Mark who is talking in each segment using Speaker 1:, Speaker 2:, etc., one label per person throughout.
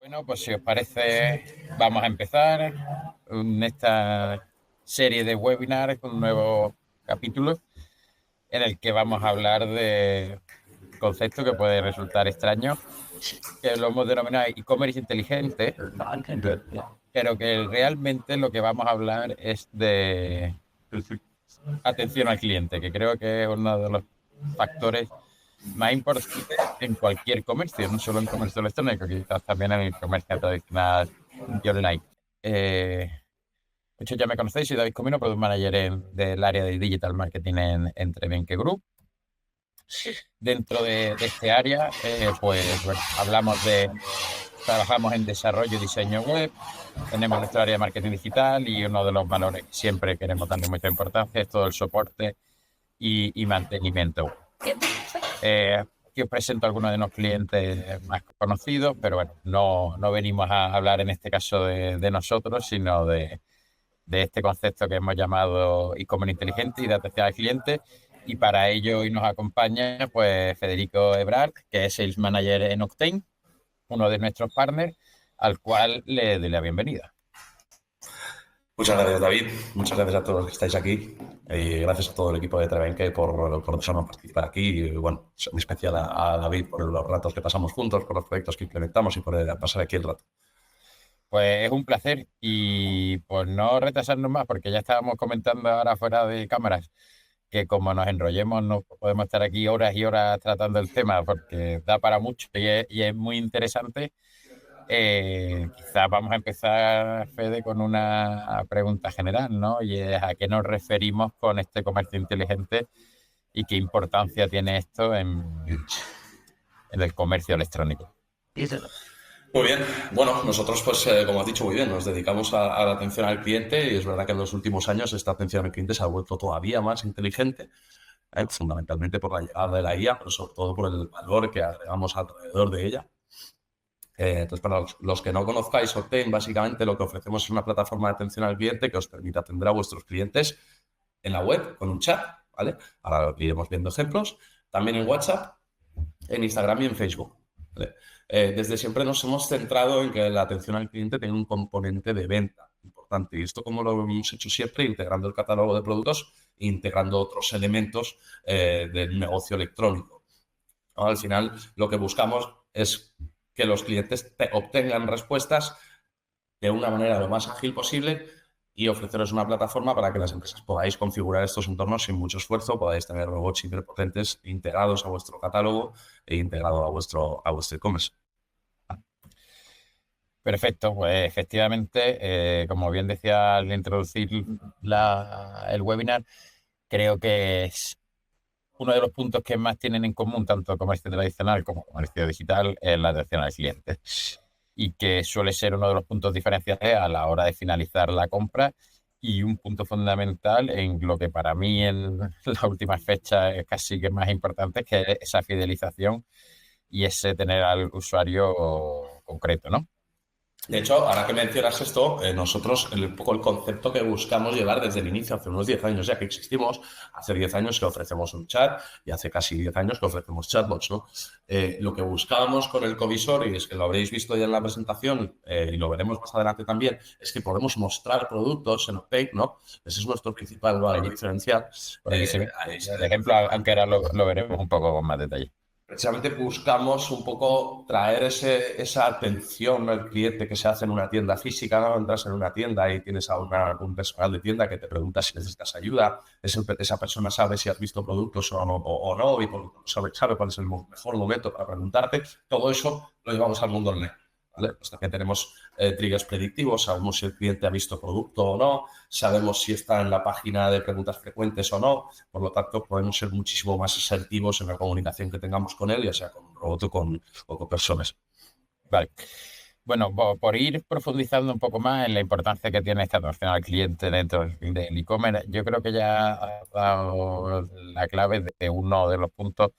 Speaker 1: Bueno, pues si os parece, vamos a empezar esta serie de webinars, un nuevo capítulo en el que vamos a hablar de conceptos que puede resultar extraños, que lo hemos denominado e-commerce inteligente, pero que realmente lo que vamos a hablar es de atención al cliente, que creo que es uno de los factores más importantes en cualquier comercio, no solo en comercio electrónico, quizás también en el comercio tradicional y online. De hecho, ya me conocéis, soy David Comino, Product Manager del área de Digital Marketing en Trevenke Group. Dentro de este área, pues bueno, trabajamos en desarrollo y diseño web, tenemos nuestra área de marketing digital y uno de los valores que siempre queremos darle mucha importancia es todo el soporte y mantenimiento. Aquí os presento a algunos de los clientes más conocidos, pero bueno, no venimos a hablar en este caso de nosotros, sino de este concepto que hemos llamado e-commerce inteligente y de atención al cliente. Y para ello hoy nos acompaña pues Federico Ebrard, que es Sales Manager en Octane, uno de nuestros partners, al cual le doy la bienvenida.
Speaker 2: Muchas gracias, David. Muchas gracias a todos los que estáis aquí. Y gracias a todo el equipo de Trevenke por dejarnos participar aquí. Y bueno, en especial a David por los ratos que pasamos juntos, por los proyectos que implementamos y por pasar aquí el rato.
Speaker 1: Pues es un placer y pues no retrasarnos más, porque ya estábamos comentando ahora fuera de cámaras que como nos enrollemos no podemos estar aquí horas y horas tratando el tema porque da para mucho y es muy interesante. Quizás vamos a empezar, Fede, con una pregunta general, ¿no? Y es ¿a qué nos referimos con este comercio inteligente y qué importancia tiene esto en el comercio electrónico?
Speaker 2: Muy bien. Bueno, nosotros, pues, como has dicho muy bien, nos dedicamos a la atención al cliente y es verdad que en los últimos años esta atención al cliente se ha vuelto todavía más inteligente, fundamentalmente por la llegada de la IA, pero sobre todo por el valor que agregamos alrededor de ella. Entonces, para los que no conozcáis Octane, básicamente lo que ofrecemos es una plataforma de atención al cliente que os permite atender a vuestros clientes en la web con un chat, ¿vale? Ahora iremos viendo ejemplos. También en WhatsApp, en Instagram y en Facebook, ¿vale? Desde siempre nos hemos centrado en que la atención al cliente tiene un componente de venta importante. Y esto como lo hemos hecho siempre, integrando el catálogo de productos e integrando otros elementos del negocio electrónico. Al final, lo que buscamos es que los clientes obtengan respuestas de una manera lo más ágil posible y ofreceros una plataforma para que las empresas podáis configurar estos entornos sin mucho esfuerzo, podáis tener robots hiperpotentes integrados a vuestro catálogo e integrado a vuestro e-commerce.
Speaker 1: Perfecto, pues efectivamente, como bien decía al introducir el webinar, creo que es uno de los puntos que más tienen en común tanto comercio tradicional como comercio digital es la atención al cliente y que suele ser uno de los puntos diferenciales a la hora de finalizar la compra y un punto fundamental en lo que para mí en las últimas fechas es casi que más importante, que es esa fidelización y ese tener al usuario concreto, ¿no?
Speaker 2: De hecho, ahora que mencionas esto, nosotros un poco el concepto que buscamos llevar desde el inicio, hace unos 10 años ya que existimos, hace 10 años que ofrecemos un chat y hace casi 10 años que ofrecemos chatbots, ¿no? Lo que buscábamos con el covisor, y es que lo habréis visto ya en la presentación y lo veremos más adelante también, es que podemos mostrar productos en Octane, ¿no? Ese es nuestro principal valor diferencial.
Speaker 1: Por ahí se ve. De ejemplo, aunque ahora lo veremos un poco con más detalle.
Speaker 2: Precisamente buscamos un poco traer esa atención al cliente que se hace en una tienda física, ¿no? Entras en una tienda y tienes a un personal de tienda que te pregunta si necesitas ayuda. Esa persona sabe si has visto productos o no y sabe cuál es el mejor momento para preguntarte. Todo eso lo llevamos al mundo online, ¿vale? Pues también tenemos triggers predictivos, sabemos si el cliente ha visto producto o no, sabemos si está en la página de preguntas frecuentes o no, por lo tanto podemos ser muchísimo más asertivos en la comunicación que tengamos con él, ya sea con un robot o con personas.
Speaker 1: Vale. Bueno, por ir profundizando un poco más en la importancia que tiene esta atención al cliente dentro del e-commerce, yo creo que ya ha dado la clave de uno de los puntos,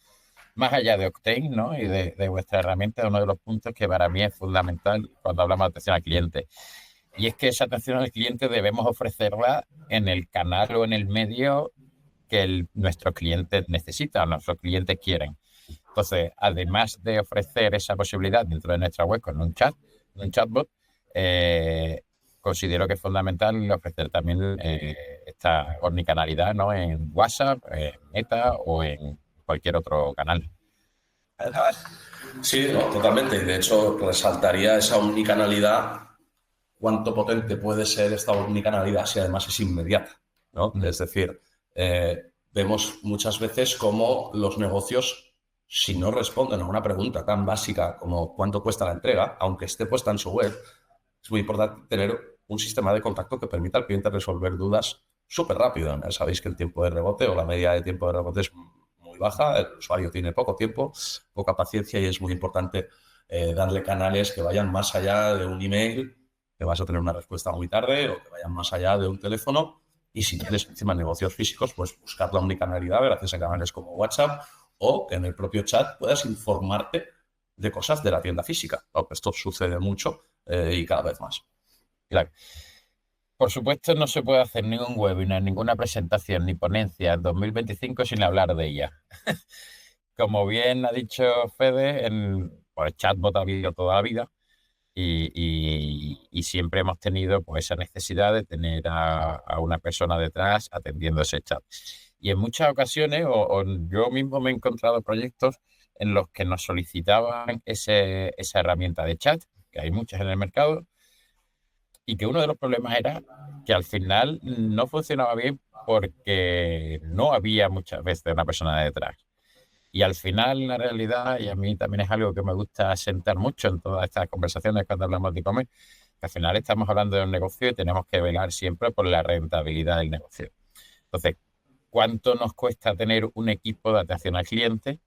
Speaker 1: más allá de Octane, ¿no? Y de vuestra herramienta, uno de los puntos que para mí es fundamental cuando hablamos de atención al cliente. Y es que esa atención al cliente debemos ofrecerla en el canal o en el medio que nuestros clientes necesitan, nuestros clientes quieren. Entonces, además de ofrecer esa posibilidad dentro de nuestra web con un chat, un chatbot, eh, considero que es fundamental ofrecer también esta omnicanalidad, ¿no? En WhatsApp, en Meta o en cualquier otro canal.
Speaker 2: Sí, no, totalmente. Y de hecho, resaltaría esa omnicanalidad, cuánto potente puede ser esta omnicanalidad si además es inmediata, ¿no? Es decir, vemos muchas veces cómo los negocios, si no responden a una pregunta tan básica como cuánto cuesta la entrega, aunque esté puesta en su web, es muy importante tener un sistema de contacto que permita al cliente resolver dudas súper rápido. ¿No? Sabéis que el tiempo de rebote o la media de tiempo de rebote es muy baja, el usuario tiene poco tiempo, poca paciencia y es muy importante darle canales que vayan más allá de un email, que vas a tener una respuesta muy tarde, o que vayan más allá de un teléfono. Y si tienes encima negocios físicos, pues buscar la omnicanalidad gracias a canales como WhatsApp o que en el propio chat puedas informarte de cosas de la tienda física. Esto sucede mucho y cada vez más.
Speaker 1: Claro. Por supuesto, no se puede hacer ningún webinar, ninguna presentación ni ponencia en 2025 sin hablar de ella. Como bien ha dicho Fede, pues, chatbot ha habido toda la vida y siempre hemos tenido pues, esa necesidad de tener a una persona detrás atendiendo ese chat. Y en muchas ocasiones, o yo mismo me he encontrado proyectos en los que nos solicitaban esa herramienta de chat, que hay muchas en el mercado, y que uno de los problemas era que al final no funcionaba bien porque no había muchas veces una persona detrás. Y al final, la realidad, y a mí también es algo que me gusta sentar mucho en todas estas conversaciones cuando hablamos de e-commerce, que al final estamos hablando de un negocio y tenemos que velar siempre por la rentabilidad del negocio. Entonces, ¿cuánto nos cuesta tener un equipo de atención al cliente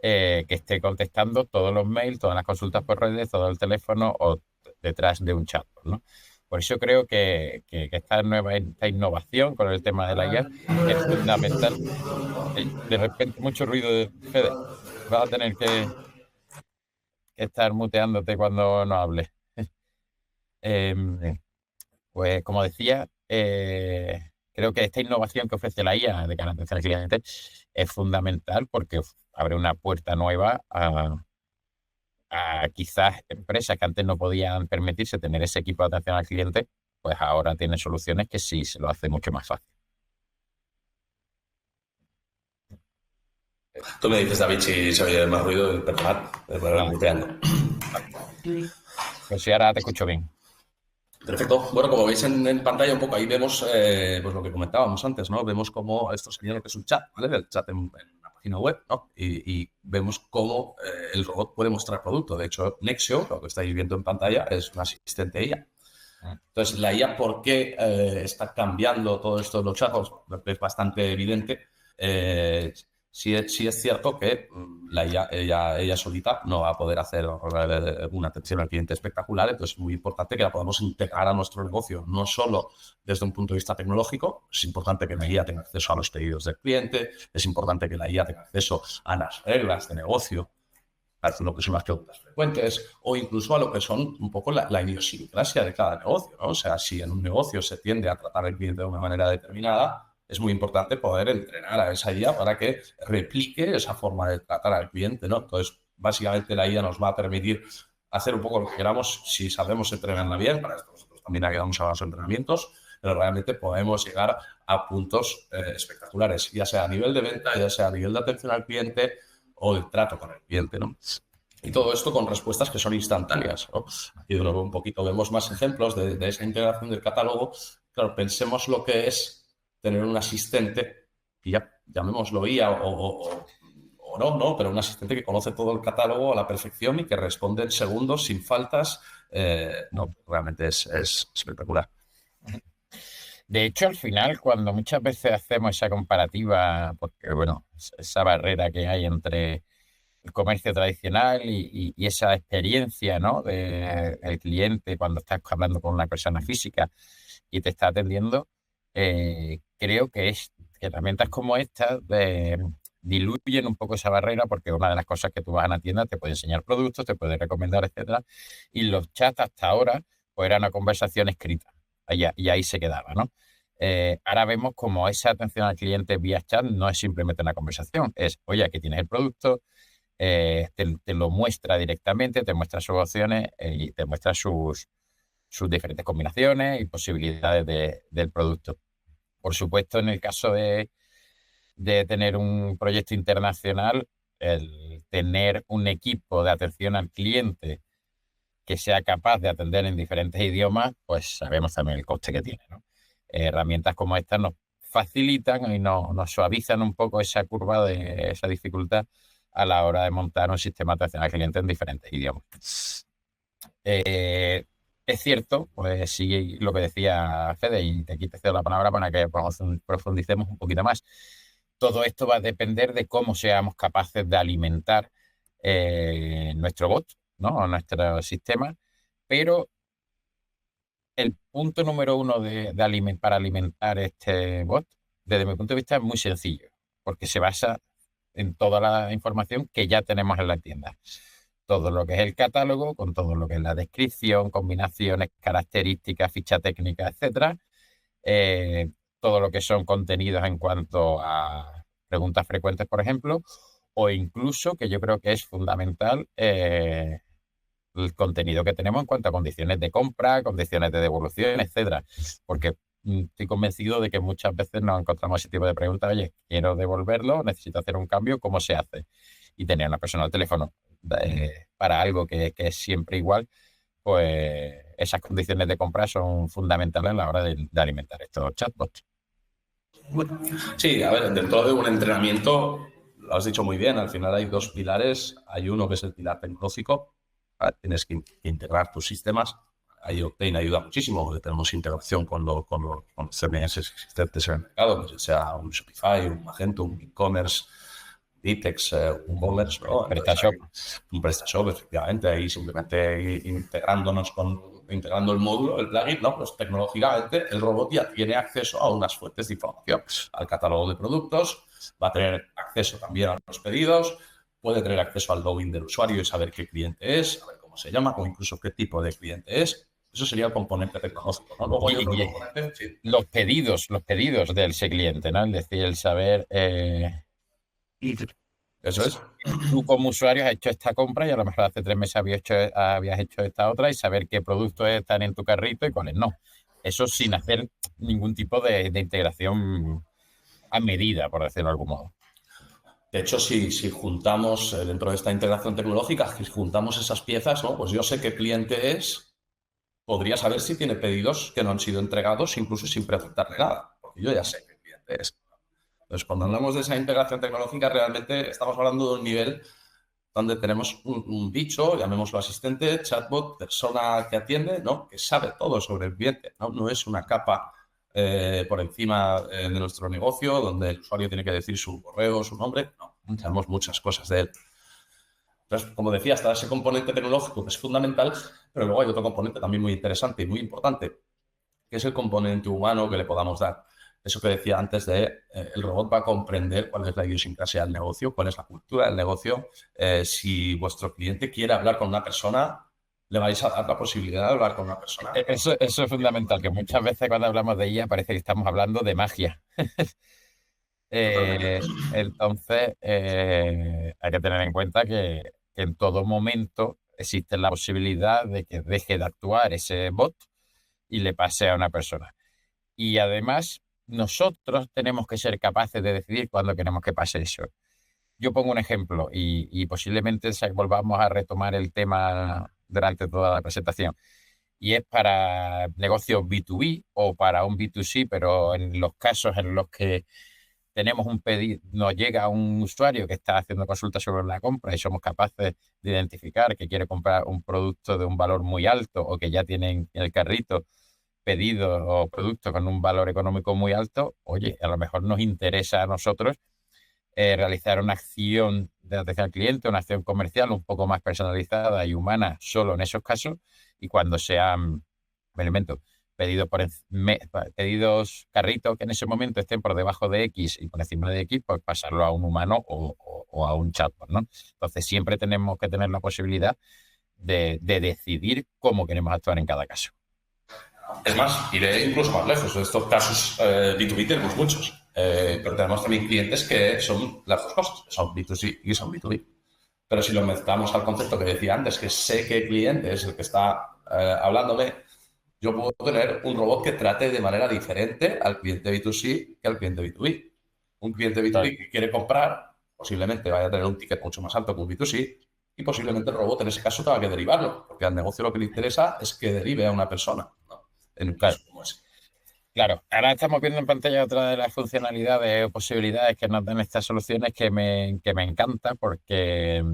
Speaker 1: que esté contestando todos los mails, todas las consultas por redes, todo el teléfono o detrás de un chat, ¿no? Por eso creo que esta innovación con el tema de la IA es fundamental. De repente, mucho ruido de Fede. Vas a tener que estar muteándote cuando no hables. Em, pues como decía, creo que esta innovación que ofrece la IA de cara a atención al cliente es fundamental porque abre una puerta nueva a quizás empresas que antes no podían permitirse tener ese equipo de atención al cliente, pues ahora tienen soluciones que sí se lo hace mucho más fácil.
Speaker 2: Tú me dices, David, si se oye más ruido del personal,
Speaker 1: Nada,
Speaker 2: muteando.
Speaker 1: pues sí, ahora te escucho bien.
Speaker 2: Perfecto. Bueno, como veis en pantalla un poco, ahí vemos pues lo que comentábamos antes, ¿no? Vemos cómo esto sería lo que es un chat, ¿vale? El chat en una página web, ¿no? Y vemos cómo el robot puede mostrar producto. De hecho, Nexio, lo que estáis viendo en pantalla, es un asistente IA. Entonces, la IA, ¿por qué está cambiando todo esto de los chats? Es bastante evidente. Sí es cierto que la IA, ella solita no va a poder hacer una atención al cliente espectacular, entonces es muy importante que la podamos integrar a nuestro negocio, no solo desde un punto de vista tecnológico, es importante que la IA tenga acceso a los pedidos del cliente, es importante que la IA tenga acceso a las reglas de negocio, a lo que son las preguntas frecuentes o incluso a lo que son un poco la idiosincrasia de cada negocio, ¿no? O sea, si en un negocio se tiende a tratar al cliente de una manera determinada, es muy importante poder entrenar a esa IA para que replique esa forma de tratar al cliente, ¿no? Entonces, básicamente la IA nos va a permitir hacer un poco lo que queramos si sabemos entrenarla bien. Para esto nosotros también ayudamos a los entrenamientos, pero realmente podemos llegar a puntos espectaculares, ya sea a nivel de venta, ya sea a nivel de atención al cliente o de trato con el cliente, ¿no? Y todo esto con respuestas que son instantáneas, ¿no? Y de nuevo un poquito vemos más ejemplos de esa integración del catálogo. Claro, pensemos lo que es tener un asistente, y ya llamémoslo IA o no, ¿no? Pero un asistente que conoce todo el catálogo a la perfección y que responde en segundos sin faltas. No, realmente es espectacular.
Speaker 1: De hecho, al final, cuando muchas veces hacemos esa comparativa, porque bueno, esa barrera que hay entre el comercio tradicional y esa experiencia, ¿no? De el cliente cuando estás hablando con una persona física y te está atendiendo, creo que herramientas como estas diluyen un poco esa barrera porque una de las cosas que tú vas a una tienda te puede enseñar productos, te puede recomendar, etcétera, y los chats hasta ahora pues era una conversación escrita y ahí se quedaba, ¿no? Ahora vemos como esa atención al cliente vía chat no es simplemente una conversación, es, oye, aquí tienes el producto, te lo muestra directamente, te muestra sus opciones y te muestra sus diferentes combinaciones y posibilidades del producto. Por supuesto, en el caso de tener un proyecto internacional, el tener un equipo de atención al cliente que sea capaz de atender en diferentes idiomas, pues sabemos también el coste que tiene, ¿no? Herramientas como estas nos facilitan y nos suavizan un poco esa curva de esa dificultad a la hora de montar un sistema de atención al cliente en diferentes idiomas. Es cierto, pues sí, lo que decía Fede, y te aquí te cedo la palabra para que profundicemos un poquito más. Todo esto va a depender de cómo seamos capaces de alimentar nuestro bot, ¿no? O nuestro sistema, pero el punto número uno para alimentar este bot, desde mi punto de vista, es muy sencillo, porque se basa en toda la información que ya tenemos en la tienda. Todo lo que es el catálogo, con todo lo que es la descripción, combinaciones, características, ficha técnica, etcétera. Todo lo que son contenidos en cuanto a preguntas frecuentes, por ejemplo, o incluso, que yo creo que es fundamental, el contenido que tenemos en cuanto a condiciones de compra, condiciones de devolución, etcétera. Porque estoy convencido de que muchas veces nos encontramos ese tipo de preguntas: oye, quiero devolverlo, necesito hacer un cambio, ¿cómo se hace? Y tener una persona al teléfono para algo que es siempre igual, pues esas condiciones de compra son fundamentales a la hora de alimentar estos chatbots.
Speaker 2: Bueno, sí, a ver, dentro de un entrenamiento, lo has dicho muy bien, al final hay dos pilares. Hay uno que es el pilar tecnológico. Tienes que integrar tus sistemas. Ahí Octane ayuda muchísimo, porque tenemos interacción con los CMS existentes en el mercado, pues sea un Shopify, un Magento, un e-commerce, Ditex, un Bollers, ¿no?
Speaker 1: PrestaShop.
Speaker 2: Un PrestaShop, efectivamente, ahí simplemente integrando el módulo, el plugin, ¿no? Pues tecnológicamente el robot ya tiene acceso a unas fuentes de información, al catálogo de productos, va a tener acceso también a los pedidos, puede tener acceso al login del usuario y saber qué cliente es, saber cómo se llama o incluso qué tipo de cliente es. Eso sería el componente tecnológico, ¿no? Luego hay otro componente, sí.
Speaker 1: Los pedidos de ese cliente, ¿no? Es decir, el saber...
Speaker 2: Eso es.
Speaker 1: Tú como usuario has hecho esta compra y a lo mejor hace 3 meses habías hecho esta otra, y saber qué productos están en tu carrito y cuáles no. Eso sin hacer ningún tipo de integración a medida, por decirlo de algún modo.
Speaker 2: De hecho, si juntamos dentro de esta integración tecnológica, si juntamos esas piezas, ¿no? Pues yo sé qué cliente es, podría saber si tiene pedidos que no han sido entregados, incluso sin preguntarle nada, porque yo ya sé qué cliente es. Entonces, cuando hablamos de esa integración tecnológica, realmente estamos hablando de un nivel donde tenemos un bicho, llamémoslo asistente, chatbot, persona que atiende, ¿no? Que sabe todo sobre el cliente, ¿no? No es una capa por encima de nuestro negocio donde el usuario tiene que decir su correo, su nombre. No, sabemos muchas cosas de él. Entonces, como decía, está ese componente tecnológico que es fundamental, pero luego hay otro componente también muy interesante y muy importante, que es el componente humano que le podamos dar. Eso que decía antes de el robot va a comprender cuál es la idiosincrasia del negocio, cuál es la cultura del negocio. Si vuestro cliente quiere hablar con una persona, le vais a dar la posibilidad de hablar con una persona.
Speaker 1: Eso es fundamental, que muchas veces cuando hablamos de ella parece que estamos hablando de magia. Entonces, hay que tener en cuenta que en todo momento existe la posibilidad de que deje de actuar ese bot y le pase a una persona. Y además, nosotros tenemos que ser capaces de decidir cuándo queremos que pase eso. Yo pongo un ejemplo y posiblemente volvamos a retomar el tema durante toda la presentación. Y es para negocios B2B o para un B2C, pero en los casos en los que tenemos un pedido, nos llega un usuario que está haciendo consultas sobre la compra y somos capaces de identificar que quiere comprar un producto de un valor muy alto o que ya tiene en el carrito pedidos o productos con un valor económico muy alto. Oye, a lo mejor nos interesa a nosotros realizar una acción de atención al cliente, una acción comercial un poco más personalizada y humana solo en esos casos, y cuando sean, me invento, pedidos carritos que en ese momento estén por debajo de X y por encima de X, pues pasarlo a un humano o a un chatbot, ¿no? Entonces siempre tenemos que tener la posibilidad de decidir cómo queremos actuar en cada caso.
Speaker 2: Es más, iré incluso más lejos. De estos casos B2B tenemos muchos, pero tenemos también clientes que son las dos cosas, son B2C y son B2B. Pero si lo mezclamos al concepto que decía antes, que sé qué cliente es el que está hablándome, yo puedo tener un robot que trate de manera diferente al cliente B2C que al cliente B2B. Un cliente
Speaker 1: Claro,
Speaker 2: B2B que quiere comprar, posiblemente vaya a tener un ticket mucho más alto que un B2C, y posiblemente el robot en ese caso tenga que derivarlo, porque al negocio lo que le interesa es que derive a una persona, ¿no? En un
Speaker 1: claro.
Speaker 2: caso como ese.
Speaker 1: Claro, ahora estamos viendo en pantalla otra de las funcionalidades o posibilidades que nos dan estas soluciones que me encanta porque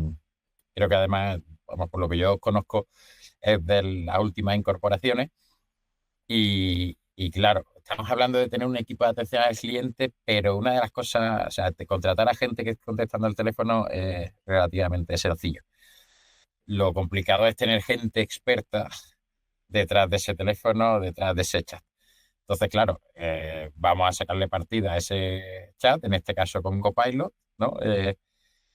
Speaker 1: creo que además, vamos, por lo que yo conozco, es de las últimas incorporaciones y claro, estamos hablando de tener un equipo de atención al cliente, pero una de las cosas, o sea, de contratar a gente que esté contestando el teléfono es relativamente sencillo. Lo complicado es tener gente experta detrás de ese teléfono, detrás de ese chat. Entonces, claro, vamos a sacarle partida a ese chat, en este caso con Copilot, ¿no?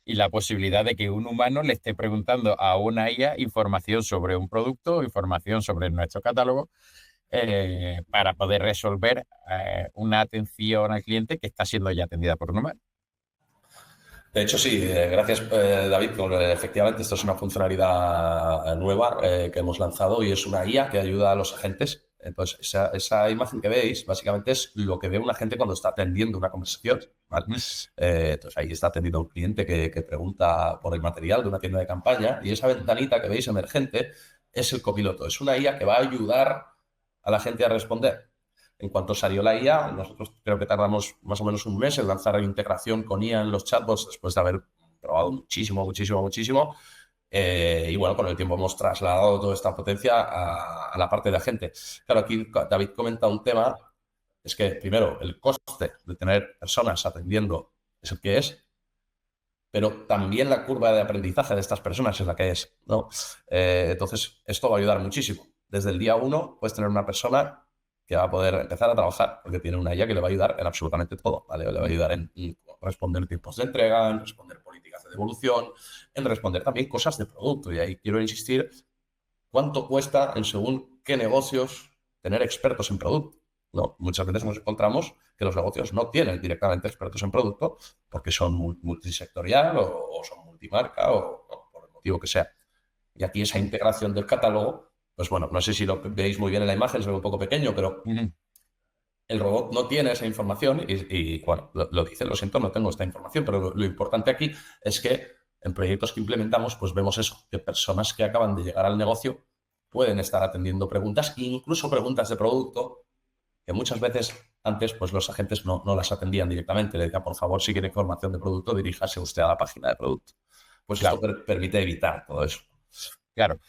Speaker 1: Y la posibilidad de que un humano le esté preguntando a una IA información sobre un producto, información sobre nuestro catálogo, para poder resolver una atención al cliente que está siendo ya atendida por un humano.
Speaker 2: De hecho, sí, gracias David. Efectivamente, esto es una funcionalidad nueva que hemos lanzado y es una IA que ayuda a los agentes. Entonces, esa imagen que veis básicamente es lo que ve un agente cuando está atendiendo una conversación. ¿Vale? Entonces, ahí está atendiendo a un cliente que pregunta por el material de una tienda de campaña y esa ventanita que veis emergente es el copiloto. Es una IA que va a ayudar a la gente a responder. En cuanto salió la IA, nosotros creo que tardamos más o menos un mes en lanzar la integración con IA en los chatbots después de haber probado muchísimo, muchísimo, muchísimo. Y bueno, con el tiempo hemos trasladado toda esta potencia a la parte de la gente. Claro, aquí David comenta un tema, es que primero el coste de tener personas atendiendo es el que es, pero también la curva de aprendizaje de estas personas es la que es, ¿no? Entonces, esto va a ayudar muchísimo. Desde el día uno puedes tener una persona que va a poder empezar a trabajar, porque tiene una IA que le va a ayudar en absolutamente todo, ¿vale? Le va a ayudar en responder tiempos de entrega, en responder políticas de devolución, en responder también cosas de producto. Y ahí quiero insistir, ¿cuánto cuesta en según qué negocios tener expertos en producto? No, muchas veces nos encontramos que los negocios no tienen directamente expertos en producto porque son multisectorial o son multimarca o por el motivo que sea. Y aquí esa integración del catálogo, pues bueno, no sé si lo veis muy bien en la imagen, se ve un poco pequeño, pero
Speaker 1: Ujú.
Speaker 2: el robot no tiene esa información bueno, lo dice, lo siento, no tengo esta información, pero lo importante aquí es que en proyectos que implementamos, pues vemos eso, que personas que acaban de llegar al negocio pueden estar atendiendo preguntas, incluso preguntas de producto, que muchas veces antes pues los agentes no las atendían directamente. Le decía, por favor, si quiere información de producto, diríjase usted a la página de producto. Pues esto
Speaker 1: Claro,
Speaker 2: permite evitar todo eso.
Speaker 1: claro.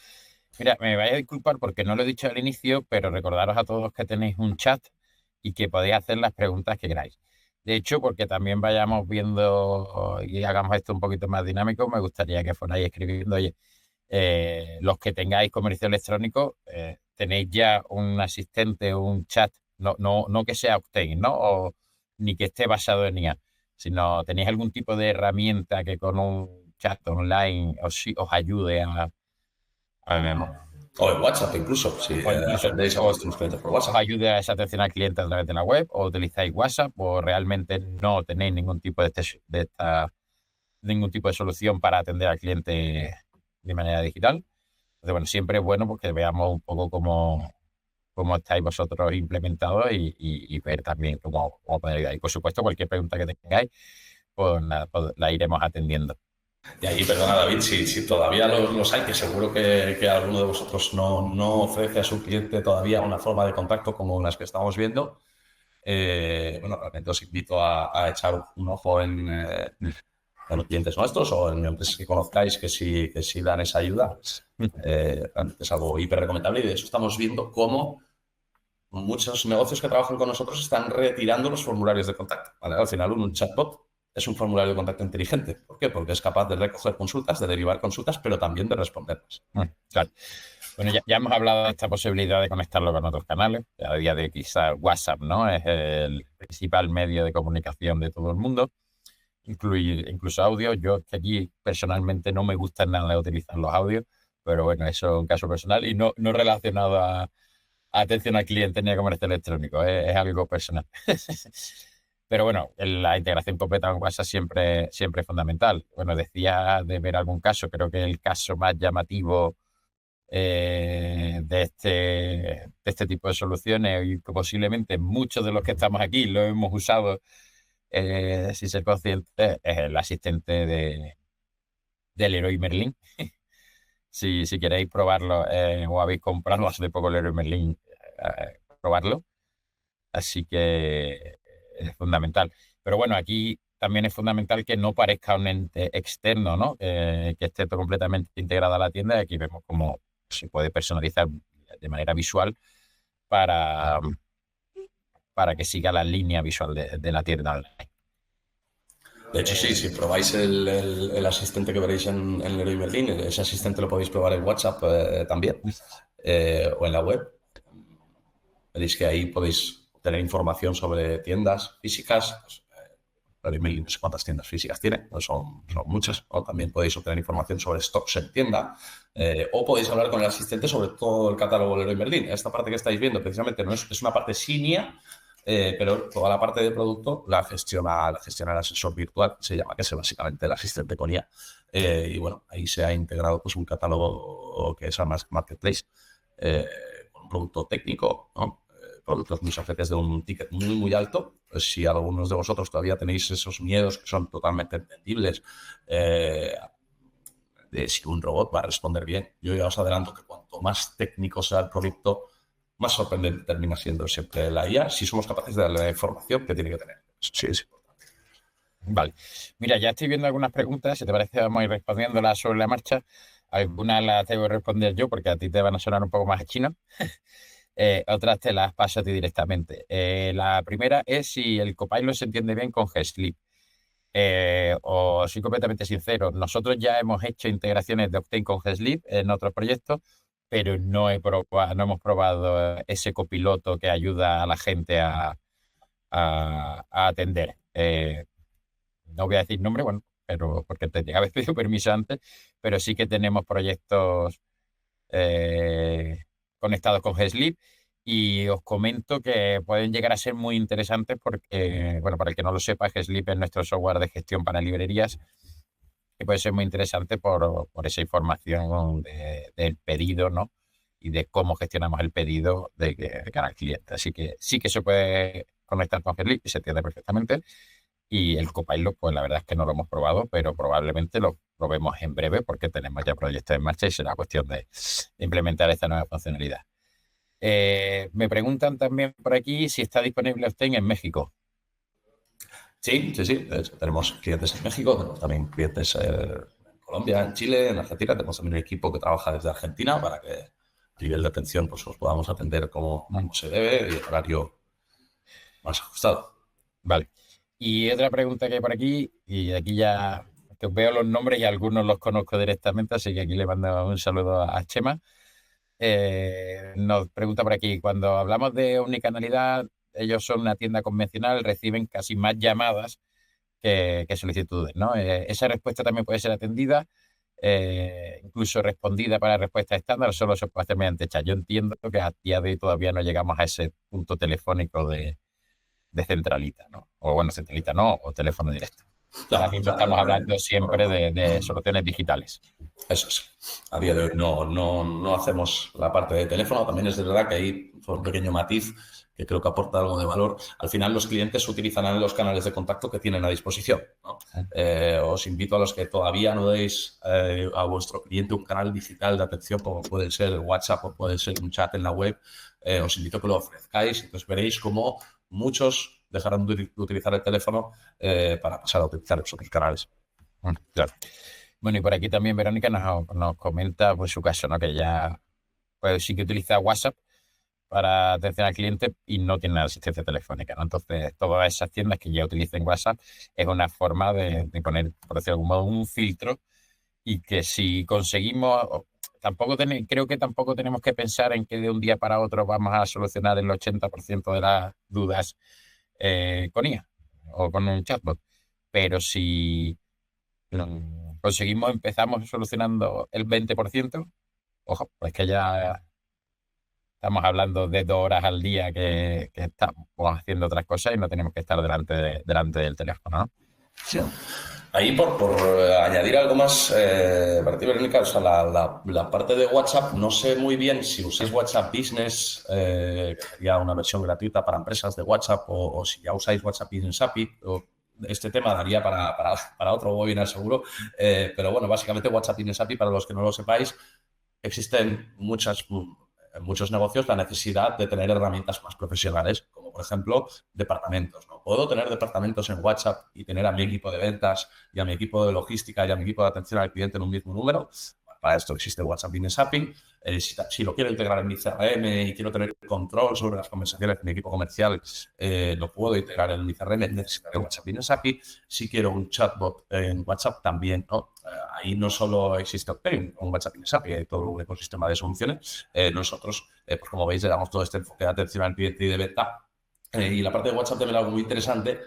Speaker 1: Mira, me vaya a disculpar porque no lo he dicho al inicio, pero recordaros a todos que tenéis un chat y que podéis hacer las preguntas que queráis. De hecho, porque también vayamos viendo y hagamos esto un poquito más dinámico, me gustaría que fuerais escribiendo, oye, los que tengáis comercio electrónico, tenéis ya un asistente, un chat, no que sea Octane, ¿no? O, ni que esté basado en IA, sino tenéis algún tipo de herramienta que con un chat online os ayude a
Speaker 2: O en WhatsApp incluso, si
Speaker 1: o incluso
Speaker 2: atendéis a vuestros clientes por
Speaker 1: os
Speaker 2: WhatsApp.
Speaker 1: ayude a esa atención al cliente a través de la web, o utilizáis WhatsApp, o realmente no tenéis ningún tipo ningún tipo de solución para atender al cliente de manera digital. Entonces, bueno, siempre es bueno porque veamos un poco cómo estáis vosotros implementados y ver también cómo poder ayudar. Y por supuesto, cualquier pregunta que tengáis, pues, pues la iremos atendiendo.
Speaker 2: Y ahí, perdona David, si todavía los hay, que seguro que alguno de vosotros no ofrece a su cliente todavía una forma de contacto como las que estamos viendo, bueno, realmente os invito a echar un ojo en los clientes nuestros o en empresas que conozcáis que sí dan esa ayuda. Realmente es algo hiper recomendable y de hecho estamos viendo cómo muchos negocios que trabajan con nosotros están retirando los formularios de contacto. ¿Vale? Al final, un chatbot es un formulario de contacto inteligente. ¿Por qué? Porque es capaz de recoger consultas, de derivar consultas, pero también de responderlas.
Speaker 1: Claro. Bueno, ya hemos hablado de esta posibilidad de conectarlo con otros canales. A día de hoy quizá WhatsApp, ¿no? Es el principal medio de comunicación de todo el mundo, incluso audio. Yo que aquí personalmente no me gusta nada utilizar los audios, pero bueno, eso es un caso personal y no relacionado a atención al cliente ni a comercio electrónico, es algo personal. Pero bueno, la integración completa con WhatsApp siempre es fundamental. Bueno, decía de ver algún caso, creo que el caso más llamativo de este tipo de soluciones y que posiblemente muchos de los que estamos aquí lo hemos usado sin ser conscientes, es el asistente del Leroy Merlin. Si queréis probarlo o habéis comprado hace poco el Leroy Merlin, probarlo. Así que es fundamental. Pero bueno, aquí también es fundamental que no parezca un ente externo, ¿no? Que esté todo completamente integrado a la tienda. Aquí vemos cómo se puede personalizar de manera visual para, para que siga la línea visual de la tienda online.
Speaker 2: De hecho, sí, si probáis el asistente que veréis en Leroy Merlin, ese asistente lo podéis probar en WhatsApp también, o en la web. Veréis que ahí podéis tener información sobre tiendas físicas. Pues, Leroy Merlin no sé cuántas tiendas físicas tiene, pero son muchas. O también podéis obtener información sobre stocks en tienda. O podéis hablar con el asistente sobre todo el catálogo Leroy Merlin. Esta parte que estáis viendo precisamente no es una parte senior, pero toda la parte de producto la gestiona el asesor virtual, se llama, que es básicamente el asistente con IA. Y bueno, ahí se ha integrado pues un catálogo que es Amazon Marketplace, con un producto técnico, ¿no? Productos muchas veces de un ticket muy, muy alto. Pues si algunos de vosotros todavía tenéis esos miedos que son totalmente entendibles, de si un robot va a responder bien, yo ya os adelanto que cuanto más técnico sea el producto, más sorprendente termina siendo siempre la IA si somos capaces de darle la información que tiene que tener. Sí, sí.
Speaker 1: Vale. Mira, ya estoy viendo algunas preguntas. Si te parece, vamos a ir respondiéndolas sobre la marcha. Algunas las tengo que responder yo porque a ti te van a sonar un poco más a chino. Otras te las paso a ti directamente. La primera es si el Copilot se entiende bien con GSleep. Os soy completamente sincero, nosotros ya hemos hecho integraciones de Octane con GSleep en otros proyectos, pero no hemos probado ese copiloto que ayuda a la gente a atender. No voy a decir nombre, bueno, pero porque te llega a haber pedido permiso antes, pero sí que tenemos proyectos eh, conectados con GSleep y os comento que pueden llegar a ser muy interesantes porque, bueno, para el que no lo sepa, GSleep es nuestro software de gestión para librerías y puede ser muy interesante por esa información del pedido, ¿no? Y de cómo gestionamos el pedido de cara al cliente. Así que sí que se puede conectar con GSleep y se entiende perfectamente. Y el Copilot, pues la verdad es que no lo hemos probado, pero probablemente lo probemos en breve porque tenemos ya proyectos en marcha y será cuestión de implementar esta nueva funcionalidad. Me preguntan también por aquí si está disponible Octane en México.
Speaker 2: Sí, sí, sí. De hecho, tenemos clientes en México, tenemos también clientes en Colombia, en Chile, en Argentina. Tenemos también un equipo que trabaja desde Argentina para que a nivel de atención pues, os podamos atender como se debe y el horario más ajustado.
Speaker 1: Vale. Y otra pregunta que hay por aquí, y aquí ya que os veo los nombres y algunos los conozco directamente, así que aquí le mando un saludo a Chema. Nos pregunta por aquí, cuando hablamos de omnicanalidad, ellos son una tienda convencional, reciben casi más llamadas que solicitudes, ¿no? Esa respuesta también puede ser atendida, incluso respondida para respuesta estándar, solo se puede hacer mediante chat. Yo entiendo que a día de hoy todavía no llegamos a ese punto telefónico de centralita, ¿no? O bueno, centralita no, o teléfono directo. Ahora
Speaker 2: Claro,
Speaker 1: mismo estamos
Speaker 2: claro.
Speaker 1: hablando siempre de soluciones digitales.
Speaker 2: Eso es. A día de hoy no hacemos la parte de teléfono. También es de verdad que hay un pequeño matiz que creo que aporta algo de valor. Al final los clientes utilizarán los canales de contacto que tienen a disposición, ¿no? Os invito a los que todavía no deis a vuestro cliente un canal digital de atención como puede ser el WhatsApp o puede ser un chat en la web. Os invito a que lo ofrezcáis. Entonces veréis cómo muchos dejarán de utilizar el teléfono para pasar a utilizar los otros canales.
Speaker 1: Claro. Bueno, y por aquí también Verónica nos comenta pues, su caso, ¿no? Que ya pues, sí que utiliza WhatsApp para atención al cliente y no tiene asistencia telefónica, ¿no? Entonces, todas esas tiendas que ya utilicen WhatsApp es una forma de poner, por decirlo de algún modo, un filtro y que si conseguimos, creo que tampoco tenemos que pensar en que de un día para otro vamos a solucionar el 80% de las dudas con IA o con un chatbot, pero si empezamos solucionando el 20%, ojo, pues que ya estamos hablando de 2 horas al día que estamos haciendo otras cosas y no tenemos que estar delante del teléfono, ¿no?
Speaker 2: Sí. Ahí por añadir algo más, para ti, Verónica, o sea, la parte de WhatsApp, no sé muy bien si usáis WhatsApp Business, que sería una versión gratuita para empresas de WhatsApp, o si ya usáis WhatsApp Business API. Este tema daría para otro webinar seguro. Pero bueno, básicamente WhatsApp Business API, para los que no lo sepáis, existen en muchos negocios la necesidad de tener herramientas más profesionales, como por ejemplo departamentos, ¿no? Puedo tener departamentos en WhatsApp y tener a mi equipo de ventas y a mi equipo de logística y a mi equipo de atención al cliente en un mismo número. Para esto existe WhatsApp Business API. Si lo quiero integrar en mi CRM y quiero tener control sobre las conversaciones de mi equipo comercial, lo puedo integrar en mi CRM, necesitaré WhatsApp Business API. Si quiero un chatbot en WhatsApp también, ¿no? Ahí no solo existe Octane con WhatsApp Business API, hay todo un ecosistema de soluciones. Nosotros, pues como veis, le damos todo este enfoque de atención al cliente y de venta. Y la parte de WhatsApp también, algo muy interesante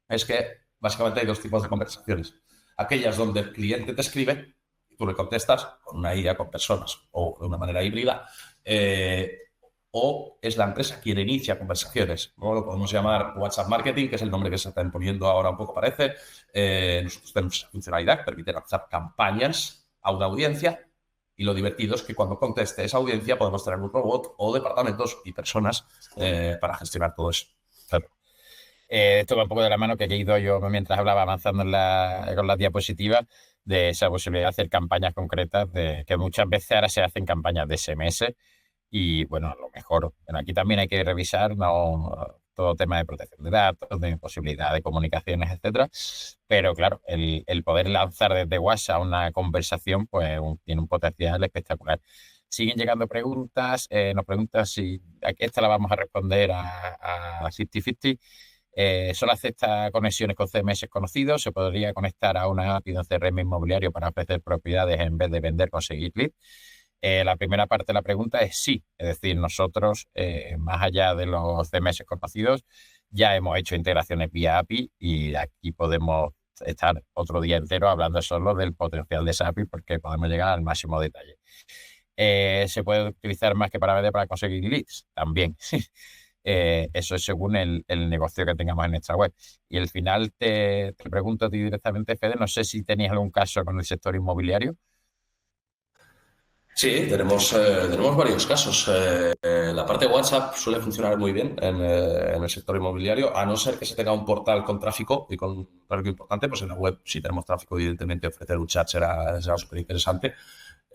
Speaker 2: es que básicamente hay 2 tipos de conversaciones. Aquellas donde el cliente te escribe y tú le contestas con una IA, con personas o de una manera híbrida, o es la empresa quien inicia conversaciones. Luego lo podemos llamar WhatsApp Marketing, que es el nombre que se está imponiendo ahora un poco, parece. Nosotros tenemos esa funcionalidad que permite lanzar campañas a una audiencia, y lo divertido es que cuando conteste esa audiencia podemos tener un robot o departamentos y personas para gestionar todo eso.
Speaker 1: Claro. Esto va un poco de la mano que he ido yo mientras hablaba avanzando con las diapositivas, de esa posibilidad de hacer campañas concretas, de que muchas veces ahora se hacen campañas de SMS. Y bueno, a lo mejor, bueno, aquí también hay que revisar, ¿no?, todo tema de protección de datos, de posibilidad de comunicaciones, etcétera. Pero claro, el poder lanzar desde WhatsApp una conversación, pues tiene un potencial espectacular. Siguen llegando preguntas. Nos preguntan si esta la vamos a responder a 50-50. Solo acepta conexiones con CMS conocidos. Se podría conectar a una API de un CRM inmobiliario para ofrecer propiedades en vez de vender, conseguir leads. La primera parte de la pregunta es sí. Es decir, nosotros, más allá de los CMS conocidos, ya hemos hecho integraciones vía API y aquí podemos estar otro día entero hablando solo del potencial de esa API porque podemos llegar al máximo detalle. ¿Se puede utilizar más que para vender para conseguir leads? También. Eso es según el negocio que tengamos en nuestra web. Y al final te pregunto a ti directamente, Fede, no sé si tenías algún caso con el sector inmobiliario.
Speaker 2: Sí, tenemos varios casos. La parte de WhatsApp suele funcionar muy bien en el sector inmobiliario, a no ser que se tenga un portal con tráfico y con tráfico importante. Pues en la web, si tenemos tráfico, evidentemente ofrecer un chat será súper interesante.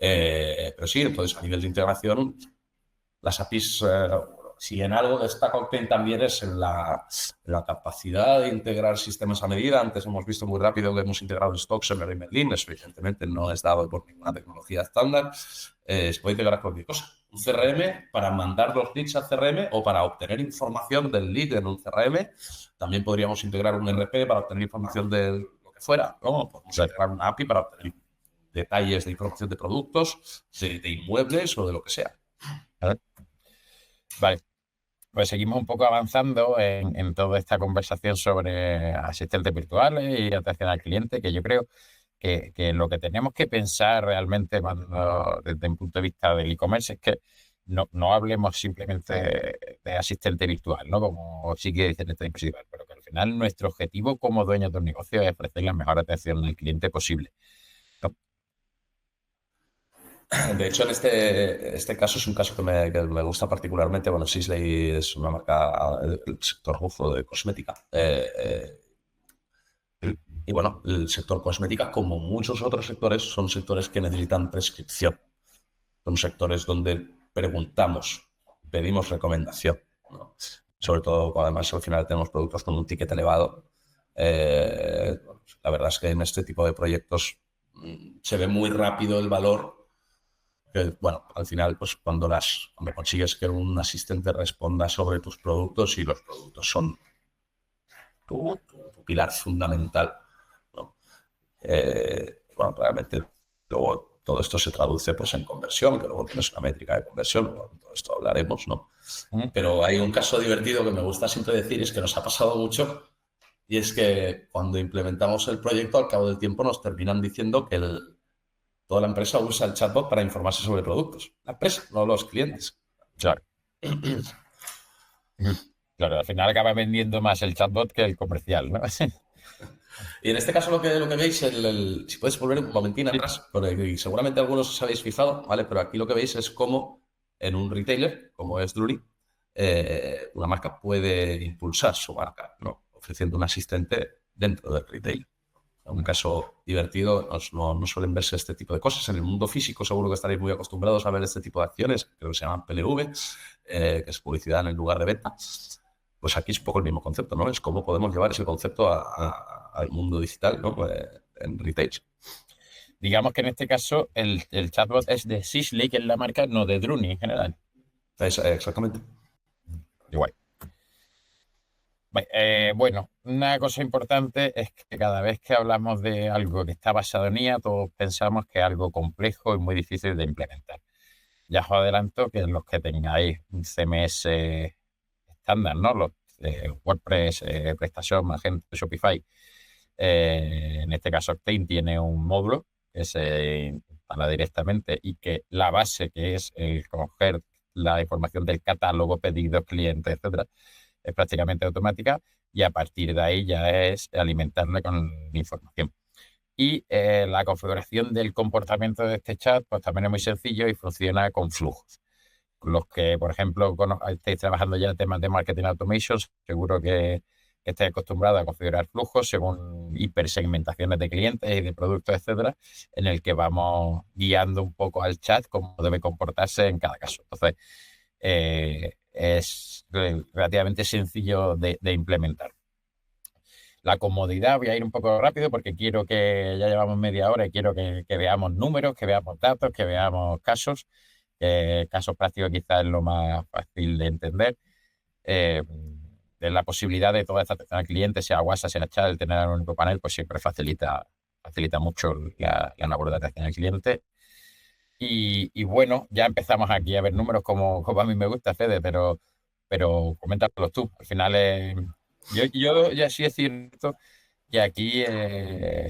Speaker 2: Pero sí, entonces a nivel de integración, las APIs, si en algo destaca Octane también es en la capacidad de integrar sistemas a medida. Antes hemos visto muy rápido que hemos integrado Stockseller y Merlin. Eso evidentemente no es dado por ninguna tecnología estándar. Se puede integrar cualquier cosa. Un CRM para mandar los leads al CRM o para obtener información del lead en un CRM. También podríamos integrar un RP para obtener información de lo que fuera, ¿no? Podemos integrar una API para obtener detalles de información de productos, de inmuebles o de lo que sea.
Speaker 1: Vale, pues seguimos un poco avanzando en toda esta conversación sobre asistentes virtuales y atención al cliente, que yo creo que lo que tenemos que pensar realmente desde un punto de vista del e-commerce es que no hablemos simplemente de asistente virtual, ¿no? Como sí que dice este dispositivo, pero que al final nuestro objetivo como dueños de un negocio es ofrecer la mejor atención al cliente posible.
Speaker 2: De hecho, en este caso es un caso que me gusta particularmente. Bueno, Sisley es una marca del sector rufo de cosmética. Y bueno, el sector cosmética, como muchos otros sectores, son sectores que necesitan prescripción. Son sectores donde preguntamos, pedimos recomendación, ¿no? Sobre todo cuando además al final tenemos productos con un ticket elevado. La verdad es que en este tipo de proyectos se ve muy rápido el valor. Bueno, al final, pues cuando consigues que un asistente responda sobre tus productos y los productos son tu pilar fundamental, ¿no? Bueno, realmente luego todo esto se traduce pues en conversión, que luego tienes una métrica de conversión, luego de todo esto hablaremos, ¿no? Pero hay un caso divertido que me gusta siempre decir, es que nos ha pasado mucho, y es que cuando implementamos el proyecto, al cabo del tiempo nos terminan diciendo que toda la empresa usa el chatbot para informarse sobre productos. La empresa, no los clientes.
Speaker 1: Claro. Claro, al final acaba vendiendo más el chatbot que el comercial, ¿no?
Speaker 2: Y en este caso lo que veis, si puedes volver un momentín
Speaker 1: Sí.
Speaker 2: atrás, porque seguramente algunos os habéis fijado, ¿vale? Pero aquí lo que veis es cómo en un retailer, como es Drury, una marca puede impulsar su marca, ¿no? Ofreciendo un asistente dentro del retail. En un caso divertido, no suelen verse este tipo de cosas. En el mundo físico seguro que estaréis muy acostumbrados a ver este tipo de acciones, creo que se llaman PLV, que es publicidad en el lugar de venta. Pues aquí es un poco el mismo concepto, ¿no? Es cómo podemos llevar ese concepto al mundo digital, ¿no? En retail.
Speaker 1: Digamos que en este caso el chatbot es de Sisley, que es la marca, no de Druni en general.
Speaker 2: Exactamente.
Speaker 1: Igual. Bueno, una cosa importante es que cada vez que hablamos de algo que está basado en IA, todos pensamos que es algo complejo y muy difícil de implementar. Ya os adelanto que los que tengáis un CMS estándar, ¿no? Los WordPress, PrestaShop, Magento, Shopify. En este caso, Octane tiene un módulo que se instala directamente y que la base, que es el coger la información del catálogo, pedidos, clientes, etcétera, es prácticamente automática y a partir de ahí ya es alimentarla con información. Y la configuración del comportamiento de este chat pues también es muy sencillo y funciona con flujos. Los que, por ejemplo, estéis trabajando ya en temas de marketing automation, seguro que estáis acostumbrados a configurar flujos según hipersegmentaciones de clientes y de productos, etcétera, en el que vamos guiando un poco al chat cómo debe comportarse en cada caso. Entonces, es relativamente sencillo de implementar. La comodidad, voy a ir un poco rápido porque quiero que ya llevamos media hora y quiero que veamos números, que veamos datos, que veamos casos. Casos prácticos quizás es lo más fácil de entender. De la posibilidad de toda esta atención al cliente, sea WhatsApp, sea chat, el tener un único panel, pues siempre facilita mucho la labor de atención al cliente. Y bueno, ya empezamos aquí a ver números como a mí me gusta, Fede, pero coméntalos tú. Al final, yo ya sí es cierto que aquí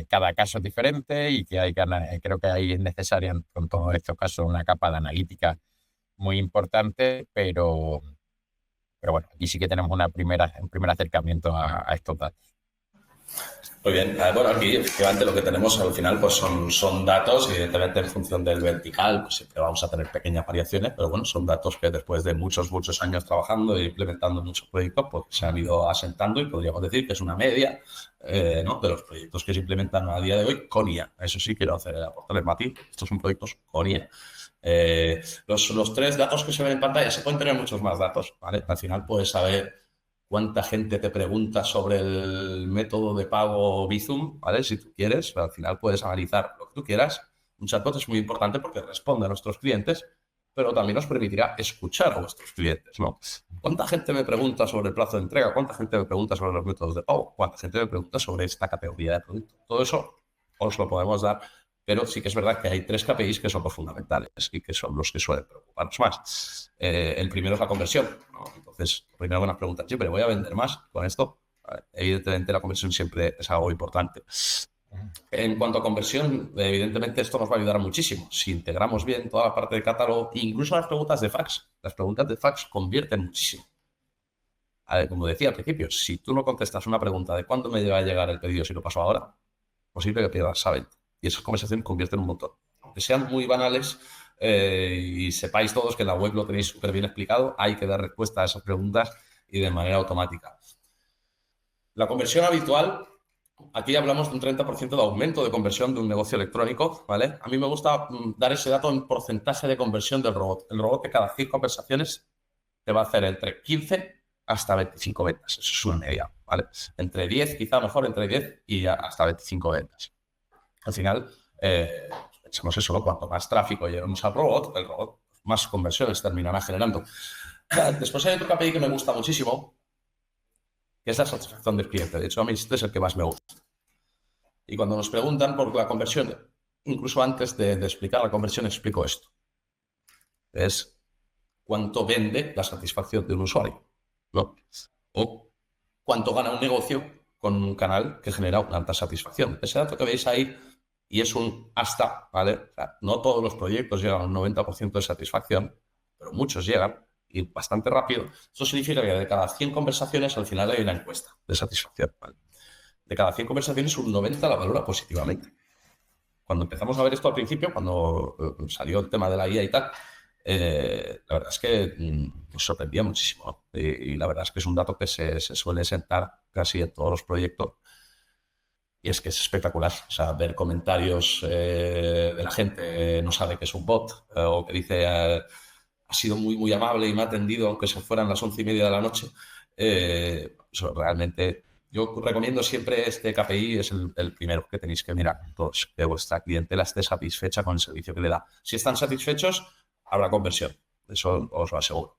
Speaker 1: cada caso es diferente y que creo que ahí es necesaria con todos estos casos una capa de analítica muy importante, pero bueno, aquí sí que tenemos un primer acercamiento a estos datos.
Speaker 2: Muy bien. Bueno, aquí efectivamente lo que tenemos al final pues son datos, y evidentemente en función del vertical pues siempre vamos a tener pequeñas variaciones, pero bueno, son datos que después de muchos años trabajando e implementando muchos proyectos pues se han ido asentando y podríamos decir que es una media, ¿no? De los proyectos que se implementan a día de hoy con IA. Eso sí quiero aportar el matiz. Estos son proyectos con IA. Los tres datos que se ven en pantalla, se pueden tener muchos más datos, ¿vale? Al final puedes saber cuánta gente te pregunta sobre el método de pago Bizum, ¿vale? Si tú quieres, pero al final puedes analizar lo que tú quieras. Un chatbot es muy importante porque responde a nuestros clientes, pero también nos permitirá escuchar a vuestros clientes, ¿no? ¿Cuánta gente me pregunta sobre el plazo de entrega? ¿Cuánta gente me pregunta sobre los métodos de pago? ¿Cuánta gente me pregunta sobre esta categoría de producto? Todo eso os lo podemos dar, pero sí que es verdad que hay tres KPIs que son los fundamentales y que son los que suelen preocuparnos más. El primero es la conversión, ¿no? Entonces, primero buenas preguntas. ¿Siempre voy a vender más con esto? Evidentemente, la conversión siempre es algo importante. En cuanto a conversión, evidentemente esto nos va a ayudar muchísimo. Si integramos bien toda la parte de catálogo, incluso las preguntas de fax. Las preguntas de fax convierten muchísimo. A ver, como decía al principio, si tú no contestas una pregunta de cuándo me va a llegar el pedido si lo paso ahora, posible que pierdas esa venta. Y esas conversaciones convierten un montón. Aunque sean muy banales y sepáis todos que en la web lo tenéis súper bien explicado, hay que dar respuesta a esas preguntas y de manera automática. La conversión habitual, aquí hablamos de un 30% de aumento de conversión de un negocio electrónico, ¿vale? A mí me gusta dar ese dato en porcentaje de conversión del robot. El robot que cada 100 conversaciones te va a hacer entre 15 hasta 25 ventas. Eso es una media, ¿vale? Entre 10, quizá mejor, entre 10 y hasta 25 ventas. Al final, pensamos eso, ¿no? Cuanto más tráfico llevemos al robot, el robot más conversiones terminará generando. Después hay otro KPI que me gusta muchísimo, que es la satisfacción del cliente. De hecho, a mí este es el que más me gusta. Y cuando nos preguntan por la conversión, incluso antes de explicar la conversión, explico esto. Es cuánto vende la satisfacción de un usuario, ¿no? O cuánto gana un negocio con un canal que genera una alta satisfacción. Ese dato que veis ahí, y es un hasta, ¿vale? O sea, no todos los proyectos llegan a un 90% de satisfacción, pero muchos llegan. y bastante rápido, eso significa que de cada 100 conversaciones al final hay una encuesta de satisfacción, ¿vale? De cada 100 conversaciones, un 90 la valora positivamente. Cuando empezamos a ver esto al principio, cuando salió el tema de la IA y tal, la verdad es que nos sorprendía muchísimo, ¿no? Y la verdad es que es un dato que se suele sentar casi en todos los proyectos. Y es que es espectacular. O sea, ver comentarios de la gente, no sabe que es un bot, o que dice, ha sido muy, muy amable y me ha atendido, aunque se fueran las 11:30 de la noche. Eso realmente, yo recomiendo siempre este KPI, es el primero que tenéis que mirar todos, que vuestra clientela esté satisfecha con el servicio que le da. Si están satisfechos, habrá conversión. Eso os lo aseguro.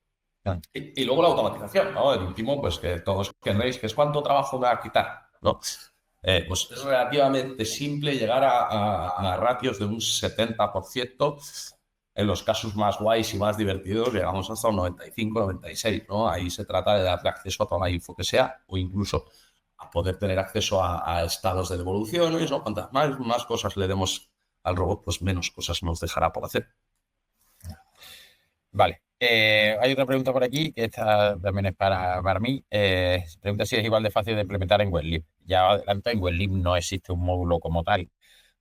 Speaker 2: Y luego la automatización, ¿no? El último, pues que todos queréis, que es cuánto trabajo me va a quitar, ¿no? Pues es relativamente simple llegar a ratios de un 70%. En los casos más guays y más divertidos llegamos hasta un 95, 96, ¿no? Ahí se trata de darle acceso a toda la info que sea, o incluso a poder tener acceso a estados de devoluciones, ¿no? Cuantas más cosas le demos al robot, pues menos cosas nos dejará por hacer.
Speaker 1: Vale. Hay otra pregunta por aquí, que esta también es para mí. Pregunta si es igual de fácil de implementar en WebLib. Ya adelante, en WebLib no existe un módulo como tal,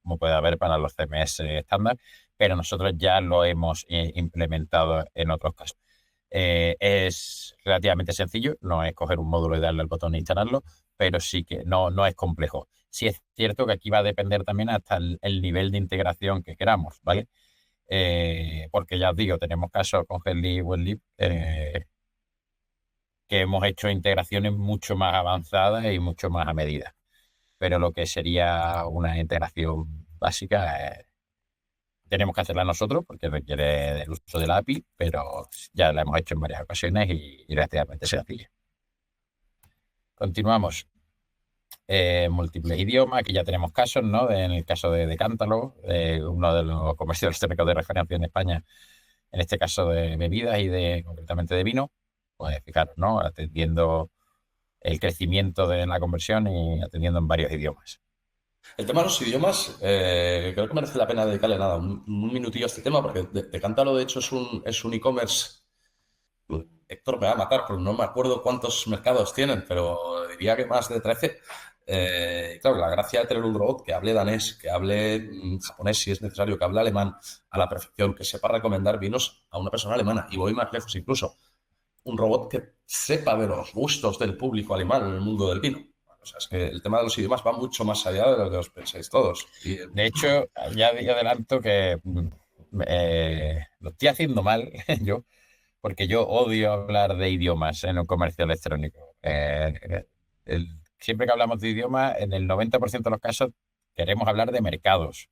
Speaker 1: como puede haber para los CMS estándar, pero nosotros ya lo hemos implementado en otros casos. Es relativamente sencillo, no es coger un módulo y darle al botón e instalarlo, pero sí que no es complejo. Sí es cierto que aquí va a depender también hasta el nivel de integración que queramos, ¿vale? Porque ya os digo, tenemos casos con Headlib y WebLib que hemos hecho integraciones mucho más avanzadas y mucho más a medida. Pero lo que sería una integración básica, tenemos que hacerla nosotros porque requiere el uso de la API, pero ya la hemos hecho en varias ocasiones y relativamente sencilla. Continuamos. Múltiples idiomas, aquí ya tenemos casos, ¿no? En el caso de Cántalo, uno de los comercios electrónicos de referencia en España, en este caso de bebidas y concretamente de vino, pues fijaros, ¿no? Atendiendo el crecimiento de la conversión y atendiendo en varios idiomas.
Speaker 2: El tema de los idiomas, creo que merece la pena dedicarle nada, un minutillo a este tema, porque Decántalo, de hecho, es un e-commerce. Héctor me va a matar, pero no me acuerdo cuántos mercados tienen, pero diría que más de 13. Claro, la gracia de tener un robot que hable danés, que hable japonés si es necesario, que hable alemán a la perfección, que sepa recomendar vinos a una persona alemana. Y voy más lejos incluso, un robot que sepa de los gustos del público alemán en el mundo del vino. O sea, es que el tema de los idiomas va mucho más allá de lo que os pensáis todos.
Speaker 1: De hecho, ya adelanto que lo estoy haciendo mal yo, porque yo odio hablar de idiomas en un comercio electrónico. Siempre que hablamos de idiomas, en el 90% de los casos queremos hablar de mercados.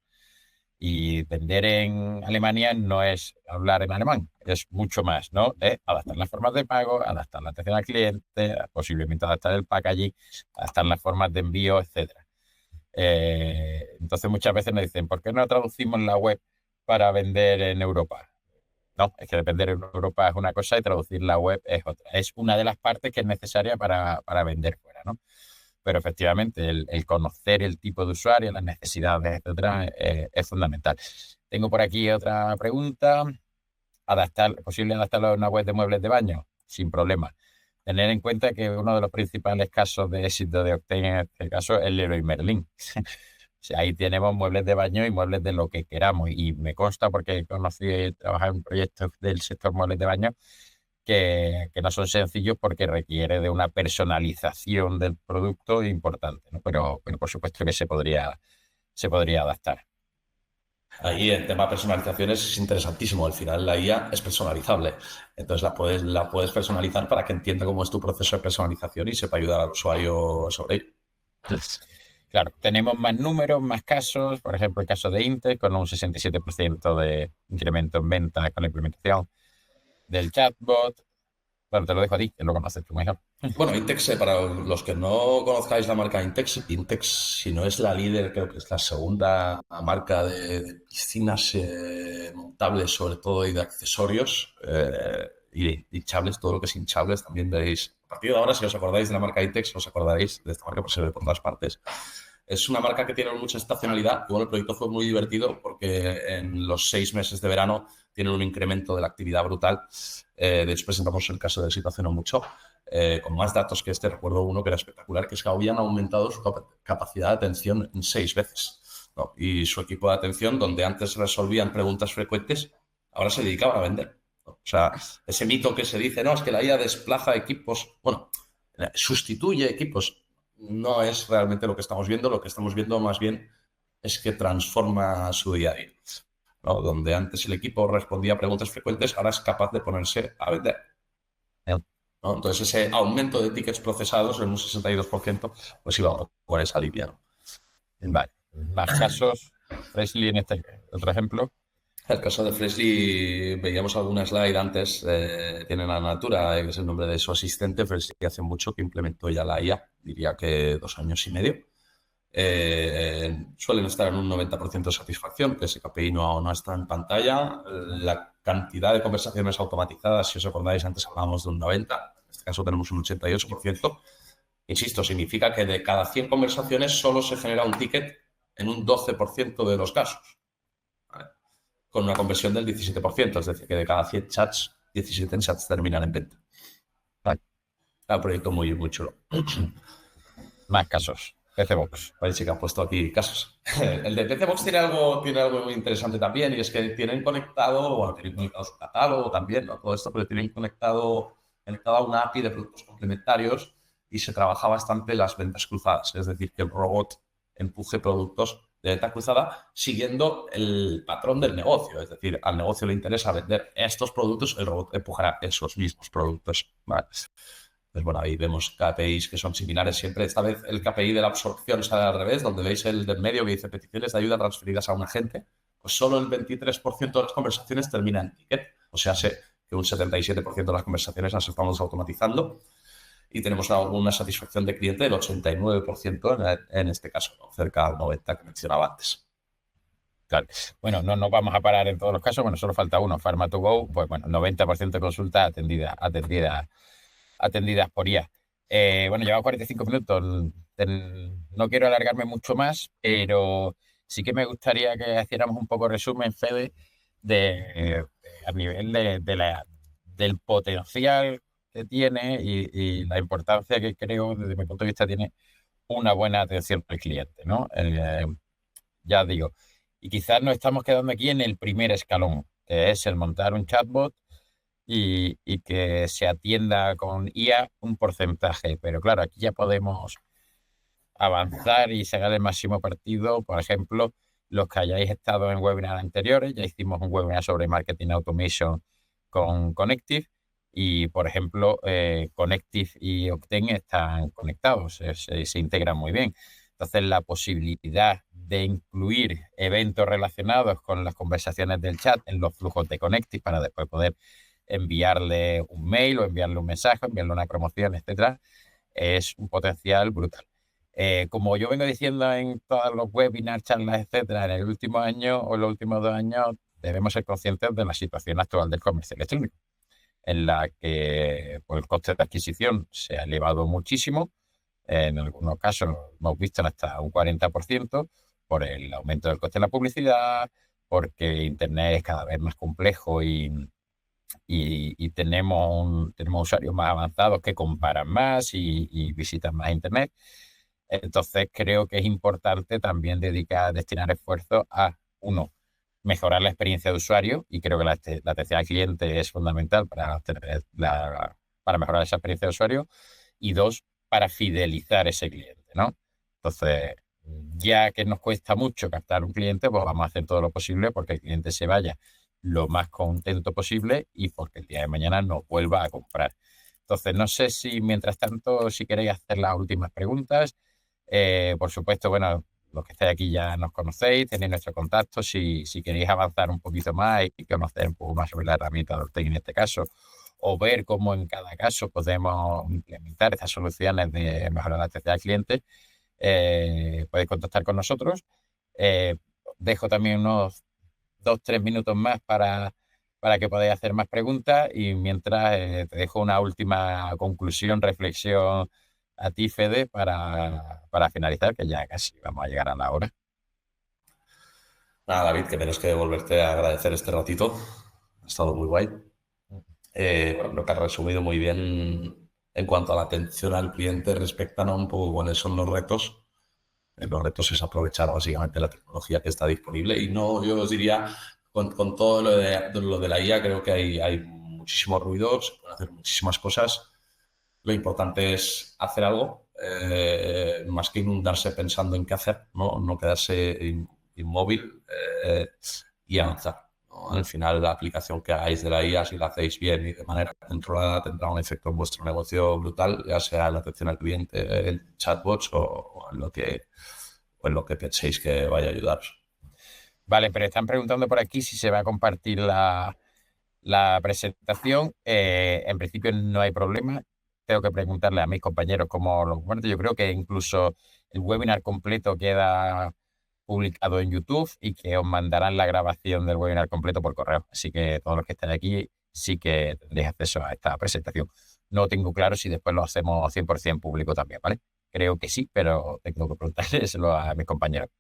Speaker 1: Y vender en Alemania no es hablar en alemán, es mucho más, ¿no? Adaptar las formas de pago, adaptar la atención al cliente, posiblemente adaptar el packaging, adaptar las formas de envío, etcétera. Entonces muchas veces nos dicen, ¿por qué no traducimos la web para vender en Europa? No, es que vender en Europa es una cosa y traducir la web es otra. Es una de las partes que es necesaria para vender fuera, ¿no? Pero efectivamente el conocer el tipo de usuario, las necesidades, etcétera, es fundamental. Tengo por aquí otra pregunta. ¿Posible adaptarlo a una web de muebles de baño? Sin problema. Tener en cuenta que uno de los principales casos de éxito de Octane en este caso es el Leroy Merlin. O sea, ahí tenemos muebles de baño y muebles de lo que queramos. Y me consta porque conocí trabajar en proyectos del sector muebles de baño que no son sencillos porque requiere de una personalización del producto importante, ¿no? Pero por supuesto que se podría adaptar.
Speaker 2: Ahí el tema de personalizaciones es interesantísimo. Al final la IA es personalizable. Entonces la puedes personalizar para que entienda cómo es tu proceso de personalización y sepa ayudar al usuario sobre ello.
Speaker 1: Claro, tenemos más números, más casos. Por ejemplo, el caso de Intel con un 67% de incremento en ventas con la implementación del chatbot. Bueno, te lo dejo a ti, que lo conoces tú mejor.
Speaker 2: Bueno, Intex, para los que no conozcáis la marca Intex, si no es la líder, creo que es la segunda marca de piscinas montables, sobre todo, y de accesorios y de hinchables, todo lo que es hinchables, también veréis. A partir de ahora, si os acordáis de la marca Intex, os acordaréis de esta marca, porque se ve por todas partes. Es una marca que tiene mucha estacionalidad. Y bueno, el proyecto fue muy divertido porque en los 6 meses de verano tienen un incremento de la actividad brutal. De hecho, presentamos el caso de Situación o mucho, con más datos que este. Recuerdo uno que era espectacular, que es que habían aumentado su capacidad de atención en 6 veces, ¿no? Y su equipo de atención, donde antes resolvían preguntas frecuentes, ahora se dedicaban a vender, ¿no? O sea, ese mito que se dice, no, es que la IA desplaza equipos, bueno, sustituye equipos, no es realmente lo que estamos viendo. Lo que estamos viendo más bien es que transforma su día a día, ¿no? Donde antes el equipo respondía a preguntas frecuentes, ahora es capaz de ponerse a vender, ¿no? Entonces ese aumento de tickets procesados en un 62%, pues iba por esa línea, ¿no?
Speaker 1: Vale. Más casos, Freshly en este otro ejemplo.
Speaker 2: El caso de Freshly, veíamos alguna slide antes, tienen a Natura, que es el nombre de su asistente. Freshly hace mucho que implementó ya la IA, diría que 2 años y medio. Suelen estar en un 90% de satisfacción, que ese KPI no está en pantalla. La cantidad de conversaciones automatizadas, si os acordáis, antes hablábamos de un 90%, en este caso tenemos un 88%. Insisto, significa que de cada 100 conversaciones solo se genera un ticket en un 12% de los casos, ¿vale? Con una conversión del 17%, es decir, que de cada 100 chats, 17 chats terminan en venta.
Speaker 1: Vale.
Speaker 2: Un proyecto muy, muy chulo.
Speaker 1: Más casos. PCBox.
Speaker 2: Vale, sí que han puesto aquí casos. El de PCBox tiene algo muy interesante también, y es que tienen conectado su catálogo también, ¿no? Todo esto, pero tienen conectado a una API de productos complementarios, y se trabaja bastante las ventas cruzadas, es decir, que el robot empuje productos de venta cruzada siguiendo el patrón del negocio. Es decir, al negocio le interesa vender estos productos, el robot empujará esos mismos productos, ¿vale? Pues bueno, ahí vemos KPIs que son similares siempre. Esta vez el KPI de la absorción sale al revés, donde veis el del medio que dice peticiones de ayuda transferidas a un agente. Pues solo el 23% de las conversaciones termina en ticket. O sea, sé que un 77% de las conversaciones las estamos automatizando, y tenemos una satisfacción de cliente del 89% en este caso, ¿no? Cerca del 90% que mencionaba antes.
Speaker 1: Claro. Bueno, no nos vamos a parar en todos los casos. Bueno, solo falta uno, Pharma2Go. Pues bueno, 90% de consultas atendidas por IA. Bueno, llevamos 45 minutos. No quiero alargarme mucho más, pero sí que me gustaría que hiciéramos un poco resumen, Fede, a nivel del potencial que tiene y la importancia que creo, desde mi punto de vista, tiene una buena atención al cliente, ¿no? Ya digo, y quizás nos estamos quedando aquí en el primer escalón, que es el montar un chatbot y que se atienda con IA un porcentaje. Pero claro, aquí ya podemos avanzar y sacar el máximo partido. Por ejemplo, los que hayáis estado en webinars anteriores, ya hicimos un webinar sobre marketing automation con Connective, y por ejemplo, Connective y Octane están conectados, se integran muy bien. Entonces, la posibilidad de incluir eventos relacionados con las conversaciones del chat en los flujos de Connective para después poder enviarle un mail o enviarle un mensaje, enviarle una promoción, etcétera, es un potencial brutal. Como yo vengo diciendo en todos los webinars, charlas, etcétera, en el último año o en los últimos 2 años debemos ser conscientes de la situación actual del comercio electrónico, en la que pues, el coste de adquisición se ha elevado muchísimo. En algunos casos hemos visto hasta un 40% por el aumento del coste de la publicidad, porque Internet es cada vez más complejo y tenemos usuarios más avanzados que comparan más y visitan más Internet. Entonces creo que es importante también destinar esfuerzos a, uno, mejorar la experiencia de usuario, y creo que la atención al cliente es fundamental para mejorar esa experiencia de usuario, y dos, para fidelizar ese cliente, ¿no? Entonces, ya que nos cuesta mucho captar un cliente, pues vamos a hacer todo lo posible porque el cliente se vaya lo más contento posible y porque el día de mañana nos vuelva a comprar. Entonces, no sé si mientras tanto, si queréis hacer las últimas preguntas. Por supuesto, bueno, los que estáis aquí ya nos conocéis, tenéis nuestro contacto. Si queréis avanzar un poquito más y conocer un poco más sobre la herramienta de Ortega en este caso, o ver cómo en cada caso podemos implementar estas soluciones de mejorar la atención al cliente, podéis contactar con nosotros. Dejo también unos 2-3 minutos más para que podáis hacer más preguntas, y mientras te dejo una última conclusión, reflexión a ti, Fede, para finalizar, que ya casi vamos a llegar a la hora.
Speaker 2: Nada, David, que tienes que volverte a agradecer este ratito. Ha estado muy guay. Bueno, creo que has resumido muy bien en cuanto a la atención al cliente, respectan a un poco cuáles son los retos. Los retos es aprovechar básicamente la tecnología que está disponible y no, yo os diría, con todo lo de la IA, creo que hay muchísimo ruido, se pueden hacer muchísimas cosas. Lo importante es hacer algo, más que inundarse pensando en qué hacer, no quedarse inmóvil y avanzar, ¿no? Al final, la aplicación que hagáis de la IA, si la hacéis bien y de manera controlada, tendrá un efecto en vuestro negocio brutal, ya sea en la atención al cliente, en chatbots o en lo que penséis que vaya a ayudaros.
Speaker 1: Vale, pero están preguntando por aquí si se va a compartir la presentación. En principio no hay problema. Tengo que preguntarle a mis compañeros cómo lo comparto. Yo creo que incluso el webinar completo queda publicado en YouTube y que os mandarán la grabación del webinar completo por correo. Así que todos los que estén aquí sí que tendréis acceso a esta presentación. No tengo claro si después lo hacemos 100% público también, ¿vale? Creo que sí, pero tengo que preguntárselo a mis compañeros.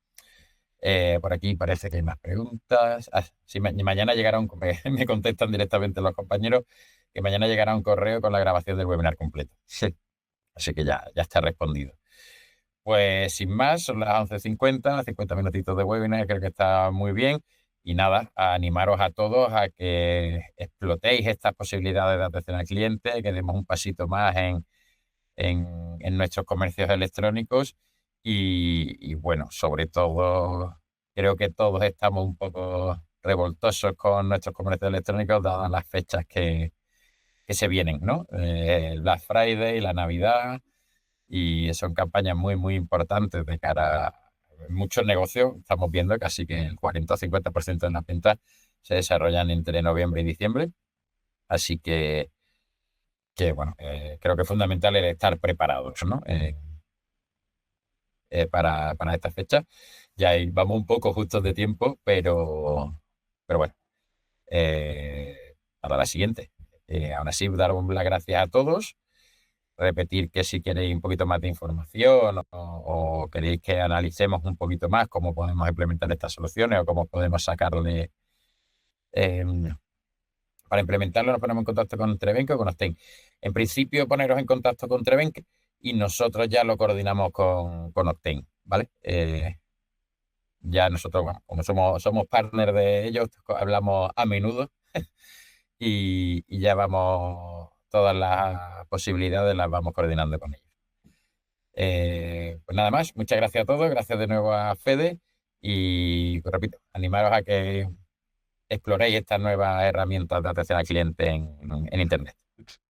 Speaker 1: Por aquí parece que hay más preguntas. Sí, mañana llegará me contestan directamente los compañeros que mañana llegará un correo con la grabación del webinar completo. Sí. Así que ya está respondido. Pues sin más, son las 11:50, 50 minutitos de webinar, creo que está muy bien. Y nada, a animaros a todos a que explotéis estas posibilidades de atención al cliente, que demos un pasito más en nuestros comercios electrónicos y bueno, sobre todo, creo que todos estamos un poco revoltosos con nuestros comercios electrónicos dadas las fechas que se vienen, ¿no? El Black Friday, la Navidad, y son campañas muy, muy importantes de cara a muchos negocios. Estamos viendo casi que el 40 o 50% de las ventas se desarrollan entre noviembre y diciembre. Así que bueno, creo que es fundamental el estar preparados, ¿no? Para esta fecha. Ya ahí vamos un poco justos de tiempo, pero bueno, para la siguiente. Aún así, daros las gracias a todos. Repetir que si queréis un poquito más de información o queréis que analicemos un poquito más cómo podemos implementar estas soluciones o cómo podemos sacarle eh, para implementarlo, nos ponemos en contacto con Trevenk o con Octane. En principio, poneros en contacto con Trevenk y nosotros ya lo coordinamos con Octane, ¿vale? Ya nosotros, bueno, como somos partners de ellos, hablamos a menudo y ya vamos, todas las posibilidades las vamos coordinando con ellos. Pues nada más, muchas gracias a todos, gracias de nuevo a Fede y, pues repito, animaros a que exploréis estas nuevas herramientas de atención al cliente en Internet.